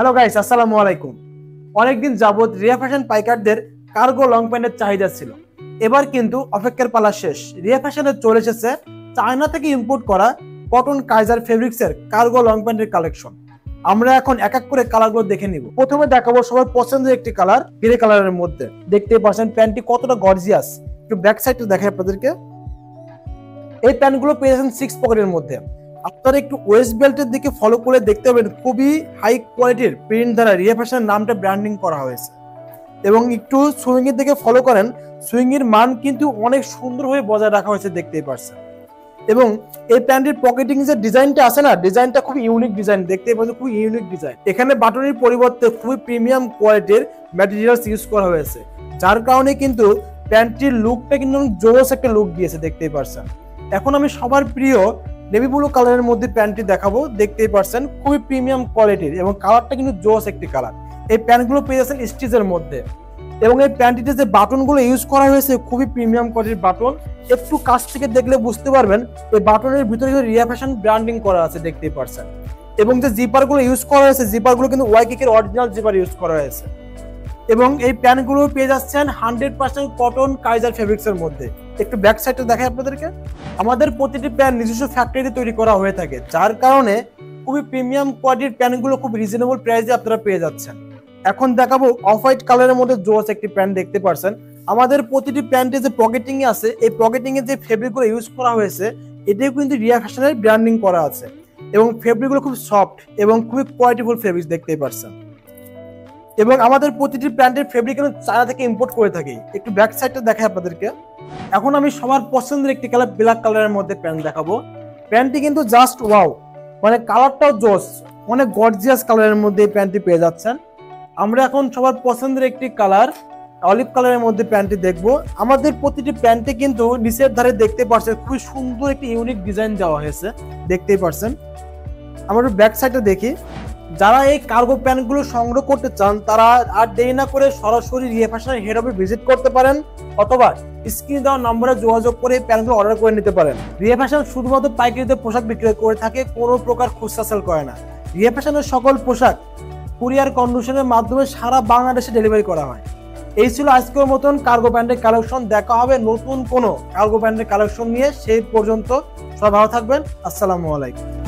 Hello guys, আসসালামু আলাইকুম। অনেকদিন যাবত রিয়া ফ্যাশন পাইকারদের কার্গো লং প্যান্টের চাহিদা ছিল। এবার কিন্তু অপেক্ষার পালা শেষ। রিয়া ফ্যাশনে চলে এসেছে চায়না থেকে ইম্পোর্ট করা কটন কাইজার ফেব্রিক্সের কার্গো লং প্যান্টের কালেকশন। আমরা এখন এক এক করে কালারগুলো দেখে নিব। প্রথমে দেখাবো সবার পছন্দের একটি কালার, গ্রে কালারের মধ্যে। দেখতে পাচ্ছেন প্যান্টটি কতটা গর্জিয়াস। একটু ব্যাক সাইডটা দেখাই আপনাদেরকে। এই প্যান্টগুলো পেয়ে যাচ্ছেন 6 পকেটের মধ্যে। আপনারা একটু ওয়েস্ট বেল্টের দিকে ফলো করে দেখতে পাবেন খুবই হাই কোয়ালিটির প্রিন্ট দ্বারা রিয়া ফ্যাশনের নামটা ব্র্যান্ডিং করা হয়েছে। এবং একটু সুইং এর দিকে ফলো করেন, সুইং এর মান কিন্তু অনেক সুন্দরভাবে বজায় রাখা হয়েছে, দেখতেই পাচ্ছেন। এবং এই প্যান্টের পকেটিং যে ডিজাইনটা আছে না, ডিজাইনটা খুব ইউনিক ডিজাইন, দেখতেই পাচ্ছেন খুব ইউনিক ডিজাইন। এখানে বাটনের পরিবর্তে খুবই প্রিমিয়াম কোয়ালিটির ম্যাটেরিয়ালস ইউজ করা হয়েছে, যার কারণে কিন্তু প্যান্টটির লুকটা কিন্তু জোস একটা লুক দিয়েছে, দেখতেই পাচ্ছেন। এখন আমি সবার প্রিয় নেভি ব্লু কালারের মধ্যে প্যান্টটি দেখাবো। দেখতেই পাচ্ছেন খুবই প্রিমিয়াম কোয়ালিটির এবং কালারটা কিন্তু জোস একটি কালার। এই প্যান্টগুলো পেয়ে যাচ্ছেন স্টিচের মধ্যে। এবং এই প্যান্টটিতে যে বাটনগুলো ইউজ করা হয়েছে খুবই প্রিমিয়াম কোয়ালিটির বাটন। একটু কাছ থেকে দেখলে বুঝতে পারবেন এই বাটনের ভিতরে কিন্তু রিয়া ফ্যাশন ব্র্যান্ডিং করা আছে, দেখতেই পাচ্ছেন। এবং যে জিপারগুলো ইউজ করা হয়েছে, জিপারগুলো কিন্তু ওয়াইকিকের অরিজিনাল জিপার ইউজ করা হয়েছে। এবং এই প্যান্টগুলো পেয়ে যাচ্ছেন 100% কটন কাইজার ফেব্রিক্সের মধ্যে। একটু ব্যাক সাইডটা দেখাই আপনাদেরকে। আমাদের প্রতিটি প্যান্ট নিজস্ব ফ্যাক্টরিতে তৈরি করা হয়ে থাকে, যার কারণে খুবই প্রিমিয়াম কোয়ালিটির প্যান্টগুলো খুব রিজনেবল প্রাইসে আপনারা পেয়ে যাচ্ছেন। এখন দেখাবো অফ হোয়াইট কালারের মধ্যে জোস একটি প্যান্ট, দেখতে পাচ্ছেন। আমাদের প্রতিটি প্যান্টে যে পকেটিং আছে, এই পকেটিং এর যে ফেব্রিকগুলো ইউজ করা হয়েছে, এটাও কিন্তু রিয়া ফ্যাশনের ব্র্যান্ডিং করা আছে। এবং ফেব্রিকগুলো খুব সফট এবং খুবই কোয়ালিটিফুল ফেব্রিক, দেখতেই পাচ্ছেন। এবং আমাদের প্রতিটি প্যান্টের ফেব্রিক কিন্তু চায়না থেকে ইম্পোর্ট করে থাকি। একটু ব্যাক সাইডটা দেখাই আপনাদেরকে। এখন আমি সবার পছন্দের একটি কালার ব্ল্যাক কালারের মধ্যে প্যান্ট দেখাবো। প্যান্টটি কিন্তু জাস্ট ওয়াও, মানে কালারটাও জোস, অনেক গর্জিয়াস কালারের মধ্যে এই প্যান্টটি পেয়ে যাচ্ছেন। আমরা এখন সবার পছন্দের একটি কালার অলিভ কালারের মধ্যে প্যান্টটি দেখবো। আমাদের প্রতিটি প্যান্টে কিন্তু নিচের ধারে দেখতে পাচ্ছেন খুবই সুন্দর একটি ইউনিক ডিজাইন দেওয়া হয়েছে, দেখতেই পাচ্ছেন। আমরা ব্যাক সাইডটা দেখি। যারা এই কার্গো প্যান্টগুলো সংগ্রহ করতে চান, তারা আর দেরি না করে সরাসরি রিয়া ফ্যাশনের হেড অফিসে ভিজিট করতে পারেন, অথবা স্ক্রিনে দেওয়া নম্বরে যোগাযোগ করে প্যান্টগুলো অর্ডার করে নিতে পারেন। রিয়া ফ্যাশন শুধুমাত্র পাইকারিতে পোশাক বিক্রি করে থাকে, কোনো প্রকার খুচরা সেল করে না। রিয়া ফ্যাশনের সকল পোশাক কুরিয়ার কন্ডিশনের মাধ্যমে সারা বাংলাদেশে ডেলিভারি করা হয়। এই ছিল আজকের মতন কার্গো প্যান্টের কালেকশন। দেখা হবে নতুন কোনো কার্গো প্যান্টের কালেকশন নিয়ে। সেই পর্যন্ত সবাই ভালো থাকবেন। আসসালামু আলাইকুম।